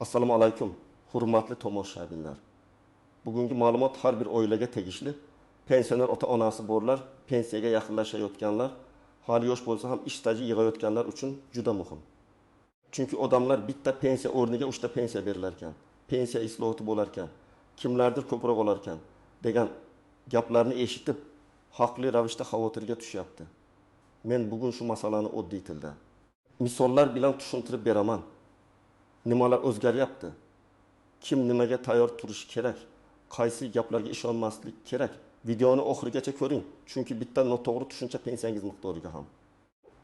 Assalomu alaykum, hurmatli tomoshabinlar. Bugungi ma'lumot har bir oilaga tegishli. Pensioner ota-onasi borlar, pensiyaga yaqinlashayotganlar, hali yosh bo'lsa ham ish staji yig'ayotganlar uchun juda muhim. Chunki odamlar bitta pensiya o'rniga 3 ta pensiya berilar ekan. Pensiya islohoti bo'lar ekan, kimlardir ko'proq olar ekan degan gaplarni eshitib, haqli ravishda xavotirga tushyapti. Men bugun shu masalani oddiy tilda misollar bilan tushuntirib beraman. Nimalar o'zgaryapti? Kim nimaga tayyor turishi kerak? Qaysi gaplarga ishonmaslik kerak? Videoni oxirigacha ko'ring, chunki bitta noto'g'ri tushuncha pensiyangiz miqdoriga ham,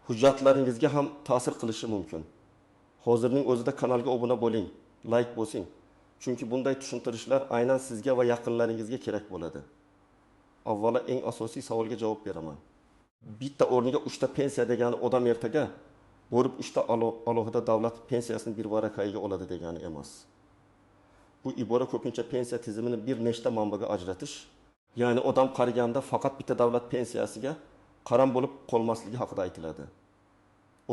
hujjatlaringizga ham ta'sir qilishi mumkin. Hozirning o'zida kanalga obuna bo'ling, like bosing. Chunki bunday tushuntirishlar aynan sizga va yaqinlaringizga kerak bo'ladi. Avvalo eng asosiy savolga javob beraman. Bitta o'rniga 3 ta pensiya degani odam ertaga borib 3 ta alohida davlat pensiyasini bir varaqaga oladi degani emas. Bu ibora ko'pincha pensiya tizimini bir nechta manbaga ajratish, ya'ni odam qariganda faqat bitta davlat pensiyasiga qaram bo'lib qolmasligi haqida aytiladi.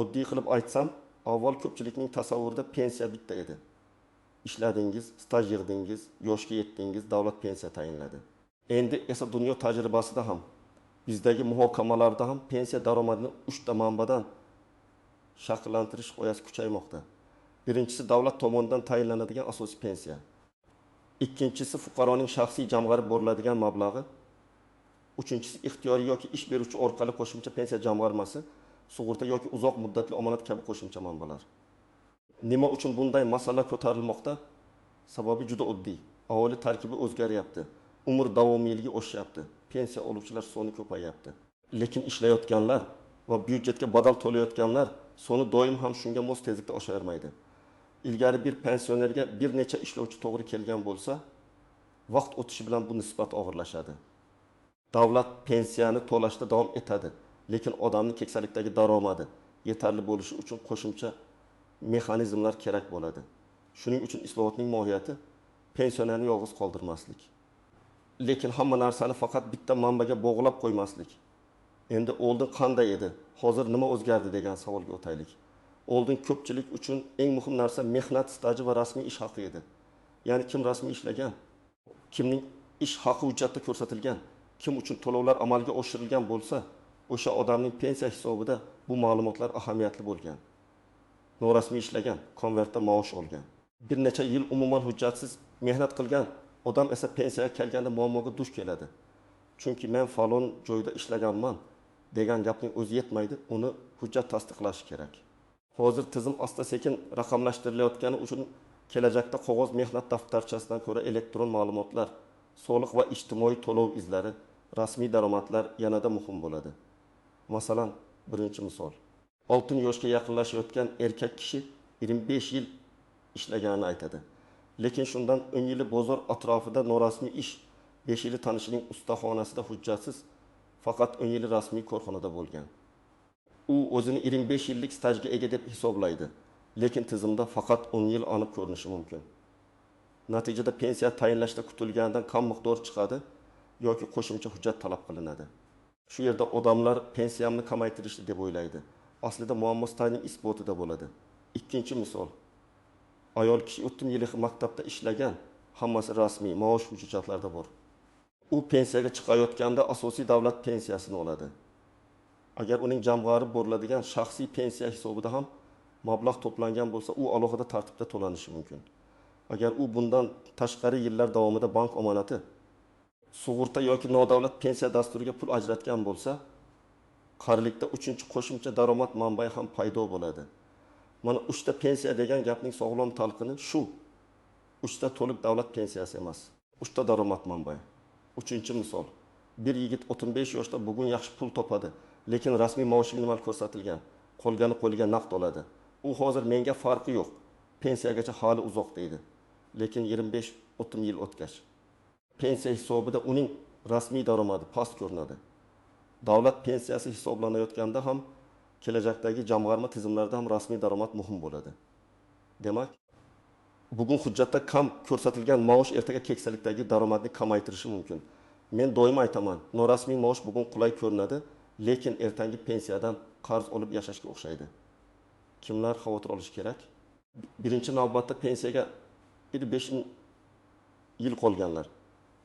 Oddiy qilib aytsam, avval ko'pchilikning tasavvurida pensiya bitta edi. Ishladingiz, staj yig'dingiz, yoshga yetdingiz, davlat pensiya tayinladi. Endi esa dunyo tajribasida ham, bizdagi muhokamalarda ham pensiya daromadini 3 ta manbadan shakllantirish g'oyasi kuchaymoqda. Birinchisi davlat tomonidan tayinlanadigan asosiy pensiya. Ikkinchisi fuqaroning shaxsiy jamg'arib boriladigan mablag'i. Uchinchisi ixtiyoriy yoki ish beruvchi orqali qo'shimcha pensiya jamg'armasi, sug'urta yoki uzoq muddatli omonat kabi qo'shimcha manbalar. Nima uchun bunday masala ko'tarilmoqda? Sababi juda oddiy. Aholi tarkibi o'zgaryapti. Umr davomiyligi oshyapti. Pensiya oluvchilar soni ko'payapti. Lekin ishlayotganlar va byudjetga badal to'layotganlar soni doim ham shunga mos tezlikda oshavermaydi. Ilgari bir pensionerga bir necha ishlovchi to'g'ri kelgan bo'lsa, vaqt o'tishi bilan bu nisbat og'irlashadi. Davlat pensiyani to'lashda davom etadi, lekin odamning keksalikdagi daromadi yetarli bo'lishi uchun qo'shimcha mexanizmlar kerak bo'ladi. Shuning uchun islohotning mohiyati pensionerni yolg'iz qoldirmaslik. Lekin hamma narsani faqat bitta manbaga bog'lab qo'ymaslik. Endi oldin qanday edi, hozir nima o'zgardi degan savolga o'taylik. Oldin ko'pchilik uchun eng muhim narsa mehnat staji va rasmiy ish haqi edi. Ya'ni kim rasmiy ishlagan, kimning ish haqi hujjatda ko'rsatilgan, kim uchun to'lovlar amalga oshirilgan bo'lsa, o'sha odamning pensiya hisobida bu ma'lumotlar ahamiyatli bo'lgan. Norasmiy ishlagan, konvertda maosh olgan, bir necha yil umuman hujjatsiz mehnat qilgan odam esa pensiyaga kelganda muammoga duch keladi. Chunki men falon joyda ishlaganman degan gapning o'zi yetmaydi, uni hujjat tasdiqlashi kerak. Hozir tizim asta-sekin raqamlashtirilayotgani uchun kelajakda qog'oz mehnat daftarchasidan ko'ra elektron ma'lumotlar, soliq va ijtimoiy to'lov izlari, rasmiy daromadlar yanada muhim bo'ladi. Masalan, birinchi misol. 6 yoshga yaqinlashayotgan erkak kishi 25 yil ishlaganini aytadi. Lekin shundan 10 yili bozor atrofida norasmiy ish, 5 yili tanishining ustaxonasida hujjatsiz, faqat 10 yili rasmiy korxonada bo'lgan. U o'zini 25 yillik stajga ega deb hisoblaydi, lekin tizimda faqat 10 yil aniq ko'rinishi mumkin. Natijada pensiya tayinlashda kutilgandan kam miqdor chiqadi yoki qo'shimcha hujjat talab qilinadi. Shu yerda odamlar pensiyamni kamaytirishdi deb o'ylaydi. Aslida muammo stajning isbotida bo'ladi. Ikkinchi misol. Ayol kishi 30 yil maktabda ishlagan, hammasi rasmiy, maosh hujjatlarda bor. U pensiyaga chiqayotganda asosiy davlat pensiyasini oladi. Agar uning jamg'arib boriladigan shaxsiy pensiya hisobida ham mablag' to'plangan bo'lsa, u alohida tartibda to'lanishi mumkin. Agar u bundan tashqari yillar davomida bank omonati, sug'urta yoki nodavlat pensiya dasturiga pul ajratgan bo'lsa, qarilikda 3-chi qo'shimcha daromad manbai ham paydo bo'ladi. Mana 3 ta pensiya degan gapning sog'lom talqini shu. 3 ta to'liq davlat pensiyasi emas, 3 ta daromad manbai. Uchinchi misol. Bir yigit 35 yoshda bugun yaxshi pul topadi, lekin rasmiy maoshi minimal ko'rsatilgan. Qolgani qo'liga naqd oladi. U hozir menga farqi yo'q, pensiyagacha hali uzoq deydi. Lekin 25-30 yil o'tgach, pensiya hisobida uning rasmiy daromadi past ko'rinadi. Davlat pensiyasi hisoblanayotganda ham kelajakdagi jamg'arma tizimlarida ham rasmiy daromad muhim bo'ladi. Demak, bugun hujjatda kam ko'rsatilgan maosh ertaga keksalikdagi daromadni kamaytirishi mumkin. Men doim aytaman, norasmiy maosh bugun qulay ko'rinadi, lekin ertangi pensiyadan qarz olib yashashga o'xshaydi. Kimlar xavotir olishi kerak? Birinchi navbatda pensiyaga 1-5 yil qolganlar.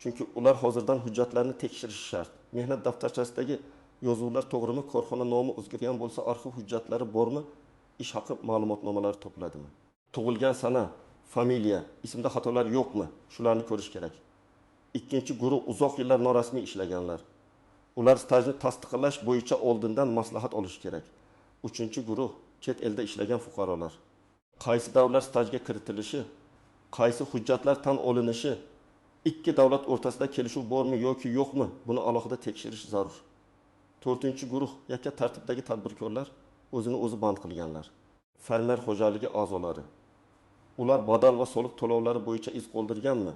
Chunki ular hozirdan hujjatlarni tekshirishi shart. Mehnat daftarchasidagi yozuvlar to'g'rimi, korxona nomi o'zgargan bo'lsa, arxiv hujjatlari bormi, ish haqi ma'lumotnomalari topiladimi? Tug'ilgan sana, familiya, ismda xatolar yo'qmi? Shularni ko'rish kerak. Ikkinchi guruh uzoq yillar norasmiy ishlaganlar. Ular stajni tasdiqlash bo'yicha oldindan maslahat olish kerak. Uchinchi guruh chet elda ishlagan fuqarolar. Qaysi davlat stajga kiritilishi, qaysi hujjatlar tan olinishi, ikki davlat o'rtasida kelishuv bormi yoki yo'qmi, buni alohida tekshirish zarur. To'rtinchi guruh yakka tartibdagi tadbirkorlar, o'zini o'zi band qilganlar. Fermer xo'jaligi a'zolari. Ular badal va soliq to'lovlari bo'yicha iz qoldirganmi?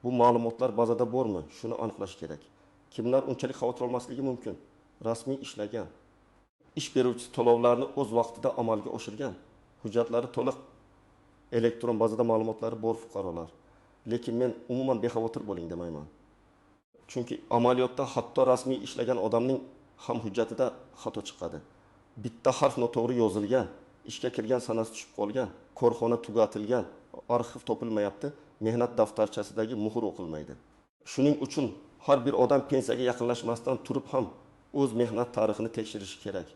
Bu ma'lumotlar bazada bormi? Shuni aniqlash kerak. Kimlar unchalik xavotir olmasligi mumkin? Rasmiy ishlagan, ish beruvchi to'lovlarni o'z vaqtida amalga oshirgan, hujjatlari to'liq elektron bazada ma'lumotlari bor fuqarolar. Lekin men umuman bexavotir bo'ling demayman. Chunki amaliyotda hatto rasmiy ishlagan odamning ham hujjatida xato chiqadi. Bitta harf noto'g'ri yozilgan, ishga kirgan sanasi tushib qolgan, korxona tugatilgan, arxiv topilmayapti, mehnat daftarchasidagi muhr o'qilmaydi. Shuning uchun har bir odam pensiyaga yaqinlashmasdan turib ham o'z mehnat tarixini tekshirishi kerak.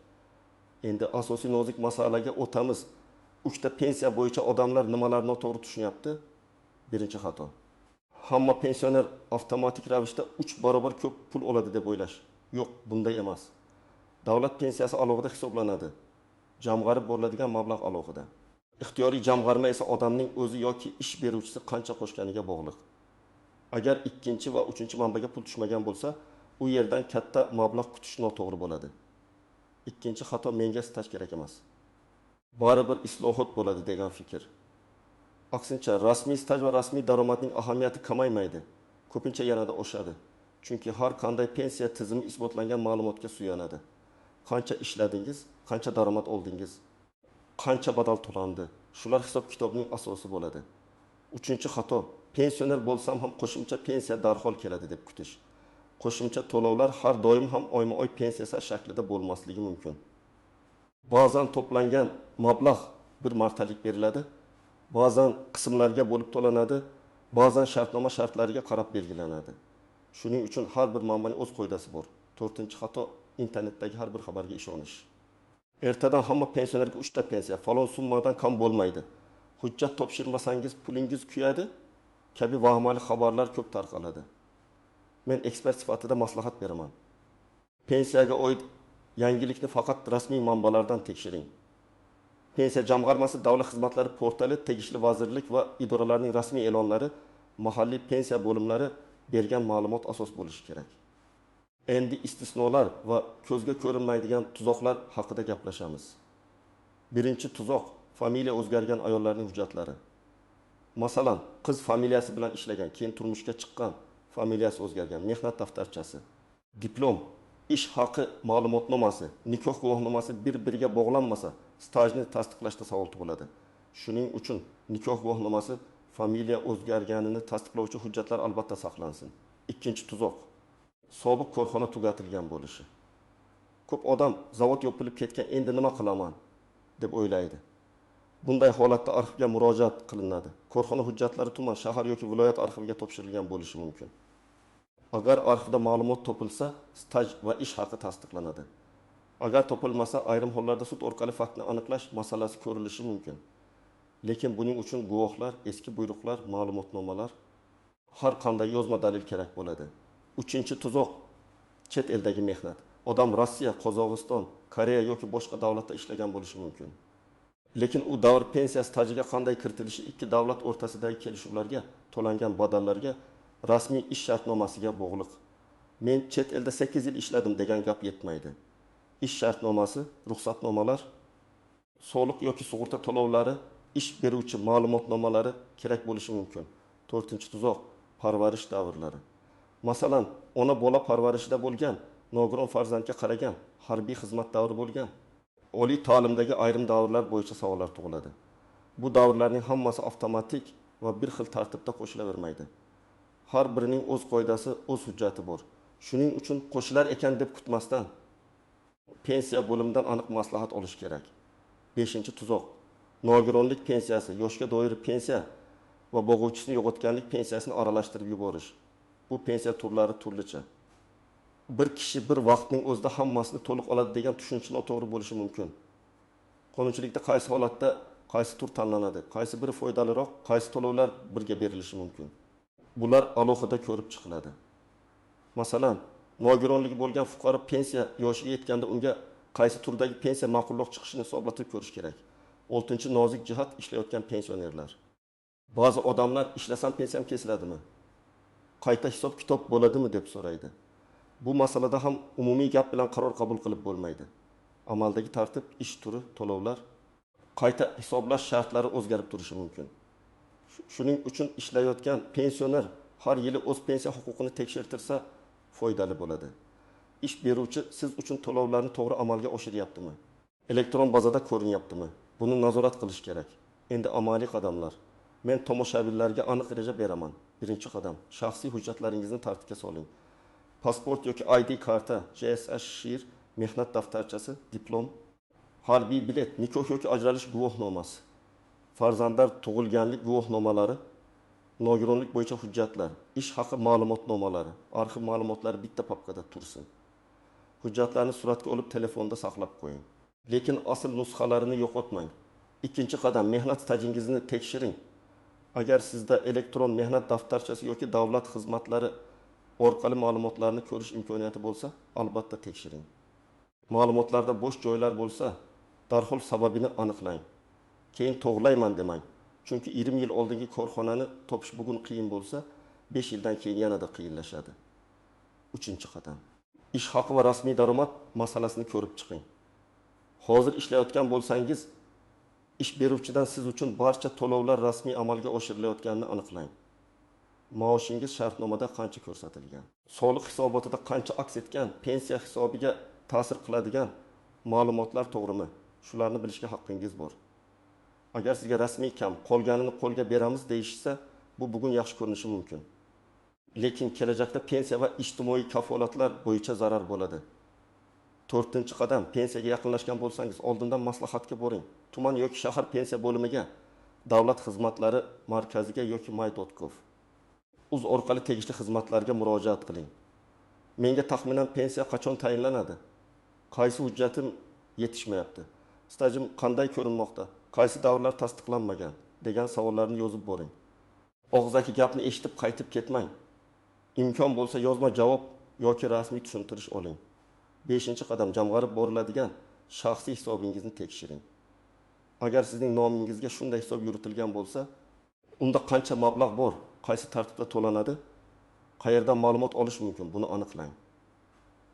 Endi asosiy nozik masalaga o'tamiz. Uchta pensiya bo'yicha odamlar nimalarni noto'g'ri tushunyapti? Birinchi xato. Hamma pensioner avtomatik ravishda 3 barobar ko'p pul oladi deb o'ylash. Yo'q, bunday emas. Davlat pensiyasi alohida hisoblanadi. Jamg'arib boriladigan mablag' alohida. Ixtiyoriy jamg'arma esa odamning o'zi yoki ish beruvchisi qancha qo'shganiga bog'liq. Agar ikkinchi va uchinchi manbaga pul tushmagan bo'lsa, u yerdan katta mablag' kutish noto'g'ri bo'ladi. Ikkinchi xato menga staj kerak emas. Baribir islohot bo'ladi degan fikr. Aksincha, rasmiy staj va rasmiy daromadning ahamiyati kamaymaydi. Ko'pincha yanada oshadi. Chunki har qanday pensiya tizimi isbotlangan ma'lumotga suyanadi. Qancha ishladingiz, qancha daromad oldingiz, qancha badal to'landi. Shular hisob-kitobning asosi bo'ladi. Uchinchi xato, pensioner bo'lsam ham qo'shimcha pensiya darhol keladi deb kutish. Qo'shimcha to'lovlar har doim ham oyma-oy pensiyasi shaklida bo'lmasligi mumkin. Ba'zan to'plangan mablag' bir martalik beriladi, ba'zan qismlarga bo'lib to'lanadi, ba'zan shartnoma shartlariga qarab belgilanadi. Shuning uchun har bir manbaning o'z qoidasi bor. To'rtinchi xato, internetdagi har bir xabarga ishonish. Ertadan hamma pensionerga 3 ta pensiya, falon summadan kam bo'lmaydi. Hujjat topshirmasangiz pulingiz kuyadi kabi vahimali xabarlar ko'p tarqaladi. Men ekspert sifatida maslahat beraman. Pensiyaga oid yangilikni faqat rasmiy manbalardan tekshiring. Pensiya jamg'armasi davlat xizmatlari portali, tegishli vazirlik va idoralarning rasmiy e'lonlari, mahalliy pensiya bo'limlari bergan ma'lumot asos bo'lishi kerak. Endi istisnolar va ko'zga ko'rinmaydigan tuzoqlar haqida gaplashamiz. Birinchi tuzoq, familiya o'zgargan ayollarning hujjatlari. Masalan, qiz familiyasi bilan ishlagan, keyin turmushga chiqqan, familiyasi o'zgargan, mehnat daftarchasi, diplom, ish haqi ma'lumotnomasi, nikoh guvohnomasi bir-biriga bog'lanmasa, stajni tasdiqlashda savol tug'iladi. Shuning uchun nikoh guvohnomasi, familiya o'zgarganini tasdiqlovchi hujjatlar albatta saqlansin. Ikkinchi tuzoq, sobiq korxona tugatilgan bo'lishi. Ko'p odam zavod yopilib ketgan, endi nima qilaman deb o'ylaydi. Bunday holatda arxivga murojaat qilinadi. Korxona hujjatlari tuman, shahar yoki viloyat arxiviga topshirilgan bo'lishi mumkin. Agar arxivda ma'lumot topilsa, staj va ish haqi tasdiqlanadi. Agar topilmasa, ayrim hollarda sud orqali faktni aniqlash masalasi ko'rilishi mumkin. Lekin buning uchun guvohlar, eski buyruqlar, ma'lumotnomalar, har qanday yozma dalil kerak bo'ladi. Uchinchi tuzoq, chet eldagi mehnat. Odam Rossiya, Qozog'iston, Koreya yoki boshqa davlatda ishlagan bo'lishi mumkin. Lekin u davr pensiya stajiga qanday kiritilishi ikki davlat o'rtasidagi kelishuvlarga, to'langan badallarga, rasmiy ish shartnomasiga bog'liq. Men chet elda 8 yil ishladim degan gap yetmaydi. Ish shartnomasi, ruxsatnomalar, soliq yoki sug'urta to'lovlari, ish beruvchi ma'lumotnomalari kerak bo'lishi mumkin. To'rtinchi tuzoq, parvarish davrlari. Masalan, ona bola parvarishida bo'lgan, nogiron farzandga qaragan, harbiy xizmat davri bo'lgan, oliy ta'limdagi ayrim davrlar bo'yicha savollar tug'iladi. Bu davrlarning hammasi avtomatik va bir xil tartibda qo'shilavermaydi. Har birining o'z qoidasi, o'z hujjati bor. Shuning uchun qo'shilar ekan deb kutmasdan pensiya bo'limidan aniq maslahat olish kerak. 5-tuzoq. nogironlik pensiyasi, yoshga doir pensiya va boquvchisini yo'qotganlik pensiyasini aralashtirib yuborish. Bu pensiya turlari turlicha. Bir kishi bir vaqtning o'zida hammasini to'liq oladi degan tushuncha noto'g'ri bo'lishi mumkin. Qonunchilikda qaysi holatda qaysi tur tanlanadi, qaysi biri foydaliroq, qaysi to'lovlar birga berilishi mumkin. Bular alohida ko'rib chiqiladi. Masalan, nogironligi bo'lgan fuqaro pensiya yoshiga yetganda unga qaysi turdagi pensiya ma'qulroq chiqishini hisoblatib ko'rish kerak. 6-chi nozik jihat ishlayotgan pensionerlar. Ba'zi odamlar ishlasam pensiyam kesiladimi? Qayta hisob kitob bo'ladimi deb so'raydi. Bu masalada ham umumiy gap bilan qaror qabul qilib bo'lmaydi. Amaldagi tartib, ish turi, to'lovlar, qayta hisoblash shartlari o'zgarib turishi mumkin. Shuning uchun ishlayotgan pensioner har yili o'z pensiya huquqini tekshirtirsa foydali bo'ladi. Ish beruvchi siz uchun to'lovlarni to'g'ri amalga oshiryaptimi? Elektron bazada ko'rinyaptimi? Buni nazorat qilish kerak. Endi amaliy qadamlar. Men tomoshabinlarga aniq reja beraman. Birinchi qadam, shaxsiy hujjatlaringizni tartibga soling. Pasport yoki ID karta, JSH shir, mehnat daftarchasi, diplom, harbiy bilet, nikoh yoki ajralish guvohnomasi, farzandlar tug'ilganlik guvohnomalari, nogironlik bo'yicha hujjatlar, ish haqi ma'lumotnomalari, arxiv ma'lumotlari bitta papkada tursin. Hujjatlarni suratga olib telefonda saqlab qo'ying. Lekin asl nusxalarini yo'qotmang. Ikkinchi qadam, mehnat stajingizni tekshiring. Agar sizda elektron mehnat daftarchasi yoki davlat xizmatlari orqali ma'lumotlarni ko'rish imkoniyati bo'lsa, albatta tekshiring. Ma'lumotlarda bo'sh joylar bo'lsa, darhol sababini aniqlang. Keyin to'g'layman demang. Chunki 20 yil oldingi korxonani topish bugun qiyin bo'lsa, 5 yildan keyin yanada qiyinlashadi. 3-qadam. Ish haqi va rasmiy daromad masalasini ko'rib chiqing. Hozir ishlayotgan bo'lsangiz, ish beruvchidan siz uchun barcha to'lovlar rasmiy amalga oshirilayotganini aniqlang. Maoshingiz shartnomada qancha ko'rsatilgan? Soliq hisobotida qancha aks etgan? Pensiya hisobiga ta'sir qiladigan ma'lumotlar to'g'rimi? Shularni bilishga haqqingiz bor. Agar sizga rasmiy kam, qolganini qo'lga beramiz deyishsa, bu bugun yaxshi ko'rinishi mumkin. Lekin kelajakda pensiya va ijtimoiy kafolatlar bo'yicha zarar bo'ladi. 4-qadam, pensiyaga yaqinlashgan bo'lsangiz, oldindan maslahatga boring. Tuman yoki shahar pensiya bo'limiga, davlat xizmatlari markaziga yoki my.gov. Uz orqali tegishli xizmatlarga murojaat qiling. Menga taxminan pensiya qachon tayinlanadi? Qaysi hujjatim yetishmayapti? Stajim qanday ko'rinmoqda? Qaysi davrlar tasdiqlanmagan degan savollarni yozib boring. Og'zaki gapni eshitib qaytib ketmang. Imkon bo'lsa yozma javob yoki rasmiy tushuntirish oling. 5-qadam, jamg'arib boriladigan shaxsiy hisobingizni tekshiring. Agar sizning nomingizga shunday hisob yuritilgan bo'lsa, unda qancha mablag' bor, qaysi tartibda to'lanadi, qayerdan ma'lumot olish mumkin, buni aniqlang.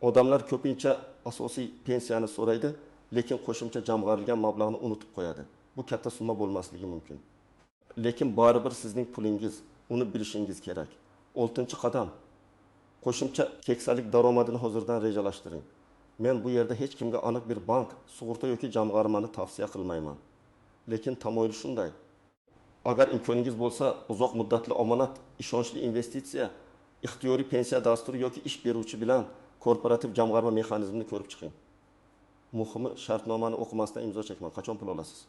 Odamlar ko'pincha asosiy pensiyani so'raydi, lekin qo'shimcha jamg'arilgan mablag'ni unutib qo'yadi. Bu katta summa bo'lmasligi mumkin. Lekin baribir sizning pulingiz, uni bilishingiz kerak. 6-qadam. Qo'shimcha keksalik daromadini hozirdan rejalashtiring. Men bu yerda hech kimga aniq bir bank, sug'urta yoki jamg'armani tavsiya qilmayman. Lekin tamoyil shunday. Agar imkoningiz bo'lsa, uzoq muddatli omonat, ishonchli investitsiya, ixtiyoriy pensiya dasturi yoki ish beruvchi bilan korporativ jamg'arma mexanizmini ko'rib chiqing. Muhimi, shartnomani o'qimasdan imzo chekmang. Qachon pul olasiz?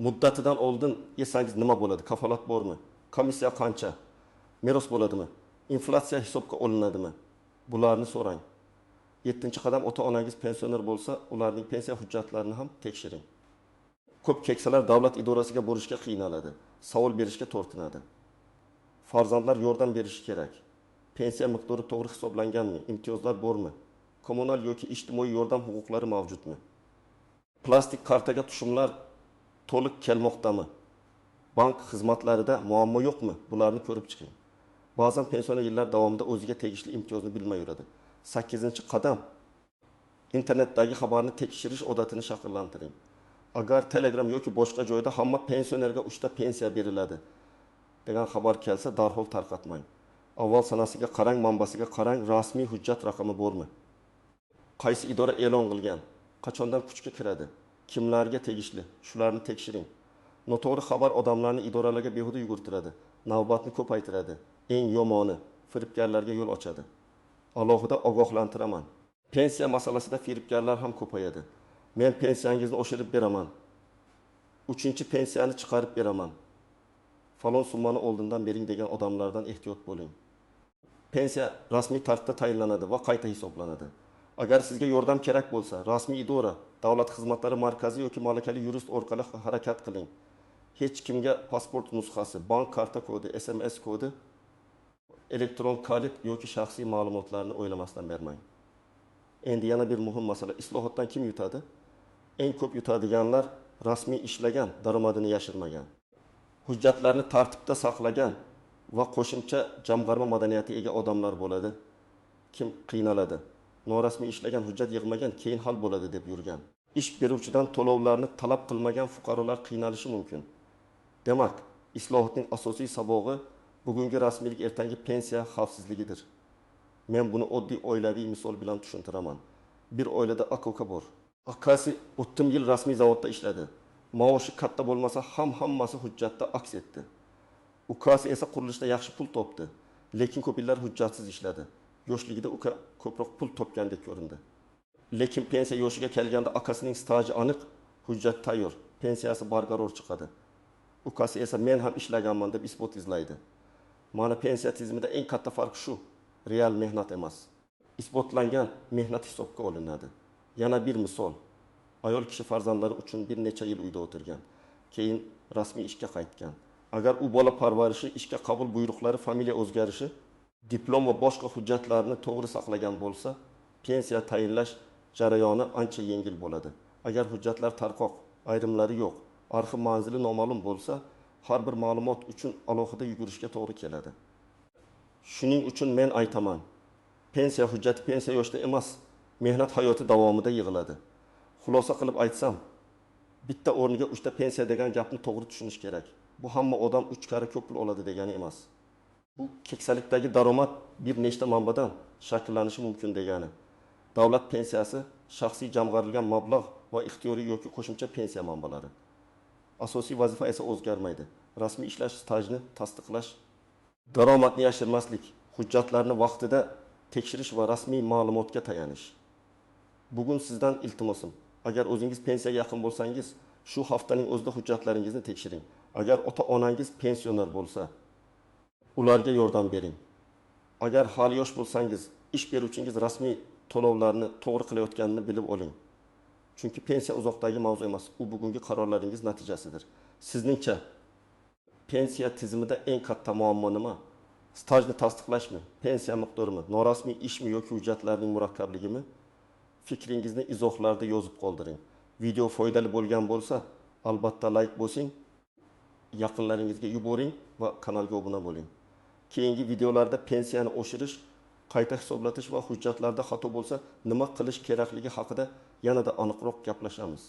Muddatidan oldin yesangiz nima bo'ladi? Kafolat bormi? Komissiya qancha? Meros bo'ladimi? Inflyatsiya hisobga olinadimi? Bularni so'rang. 7-qadam, ota-onangiz pensioner bo'lsa, ularning pensiya hujjatlarini ham tekshiring. Ko'p keksalar davlat idorasiga borishga qiynaladi, savol berishga tortinadi. Farzandlar yordam berishi kerak. Pensiya miqdori to'g'ri hisoblanganmi? Imtiyozlar bormi? Kommunal yoki ijtimoiy yordam huquqlari mavjudmi? Plastik kartaga tushumlar to'liq kelmoqdami? Bank xizmatlarida muammo yo'qmi? Bularni ko'rib chiqing. Ba'zan pensioner yillar davomida o'ziga tegishli imtiyozni bilmay yuradi. 8-qadam. Internetdagi xabarni tekshirish odatini shakllantiring. Agar Telegram yoki boshqa joyda hamma pensionerga 3 ta pensiya beriladi degan xabar kelsa, darhol tarqatmang. Avval sanasiga qarang, manbasiga qarang, rasmiy hujjat raqami bormi? Qaysi idora e'lon qilgan? Qachondan kuchga kiradi? Kimlarga tegishli? Shularni tekshiring. Noto'g'ri xabar odamlarni idoralarga behuda yugurtiradi, navbatni ko'paytiradi. Eng yomoni, firibgarlarga yo'l ochadi. Alohida ogohlantiraman. Pensiya masalasida firibgarlar ham ko'payadi. Men pensiyangizni oshirib beraman. 3. pensiyani chiqarib beraman. Falon summani oldindan bering degan odamlardan ehtiyot bo'ling. Pensiya rasmiy tartibda tayinlanadi va qayta hisoblanadi. Agar sizga yordam kerak bo'lsa, rasmiy idora, davlat xizmatlari markazi yoki malakali yurist orqali harakat qiling. Hech kimga pasport nusxasi, bank karta kodi, SMS kodi, elektron kalit yoki shaxsiy ma'lumotlarni o'ylamasdan bermang. Endi yana bir muhim masala, islohotdan kim yutadi? Eng ko'p yutadiganlar rasmiy ishlagan, daromadini yashirmagan, hujjatlarni tartibda saqlagan va qo'shimcha jamg'arma madaniyati ega odamlar bo'ladi. Kim qiynaladi? Norasmiy ishlagan, hujjat yig'magan, keyin hal bo'ladi deb yurgan. Ish beruvchidan to'lovlarni talab qilmagan fuqarolar qiynalishi mumkin. Demak, islohotning asosiy sabog'i bugungi rasmiylik, ertangi pensiya xavfsizligidir. Men buni oddiy oilaviy misol bilan tushuntiraman. Bir oilada aka bor. Akasi 30 yil rasmiy zavodda ishladi. Maoshi katta bo'lmasa ham hammasi hujjatda aks etdi. Ukasi esa qurilishda yaxshi pul topdi, lekin ko'p yillar hujjatsiz ishladi. Yoshligida uka ko'proq pul topgandek ko'rindi. Lekin pensiya yoshiga kelganda akasining staji aniq, hujjat tayyor, pensiyasi barqaror chiqadi. Ukasi esa men ham ishlaganman deb isbot izlaydi. Mana pensiya tizimida eng katta farq shu, real mehnat emas. Isbotlangan mehnat hisobga olinadi. Yana bir misol. Ayol kishi farzandlari uchun bir necha yil uyda o'tirgan, keyin rasmiy ishga qaytgan. Agar u bola parvarishi, ishga qabul buyruqlari, familiya o'zgarishi, diplom va boshqa hujjatlarni to'g'ri saqlagan bo'lsa, pensiya tayinlash jarayoni ancha yengil bo'ladi. Agar hujjatlar tarqoq, ayrimlari yo'q, arxiv manzili noma'lum bo'lsa, har bir ma'lumot uchun alohida yugurishga to'g'ri keladi. Shuning uchun men aytaman, pensiya hujjati pensiya yoshda emas, mehnat hayoti davomida yig'iladi. Xulosa qilib aytsam, bitta o'rniga 3 ta pensiya degan gapni to'g'ri tushunish kerak. Bu hamma odam 3 karra ko'p pul oladi degani emas. Bu keksalikdagi daromad bir nechta manbadan shakllanishi mumkin degani. Davlat pensiyasi shaxsiy jamg'arilgan mablag' va ixtiyoriy yoki qo'shimcha pensiya manbalari. Asosiy vazifa esa o'zgarmaydi. Rasmiy ishlash stajini tasdiqlash, daromadni yashirmaslik, hujjatlarni vaqtida tekshirish va rasmiy ma'lumotga tayanish. Bugun sizdan iltimosim, agar o'zingiz pensiyaga yaqin bo'lsangiz, shu haftaning o'zida hujjatlaringizni tekshiring. Agar ota-onangiz pensioner bo'lsa, ularga yordam bering. Agar hali yosh bo'lsangiz, ish beruvchingiz rasmiy to'lovlarni to'g'ri qilayotganini bilib oling. Chunki pensiya uzoqdagi mavzu emas, u bugungi qarorlaringiz natijasidir. Sizningcha pensiya tizimida eng katta muammo nima? Stajni tasdiqlashmi, pensiya miqdorimi, norasmiy ishmi yoki hujjatlarning murakkabligimi? Fikringizni izohlarda yozib qoldiring. Video foydali bo'lgan bo'lsa, albatta like bosing, yaqinlaringizga yuboring va kanalga obuna bo'ling. Keyingi videolarda pensiyani oshirish, qayta hisoblatish va hujjatlarda xato bo'lsa nima qilish kerakligi haqida yanada aniqroq gaplashamiz.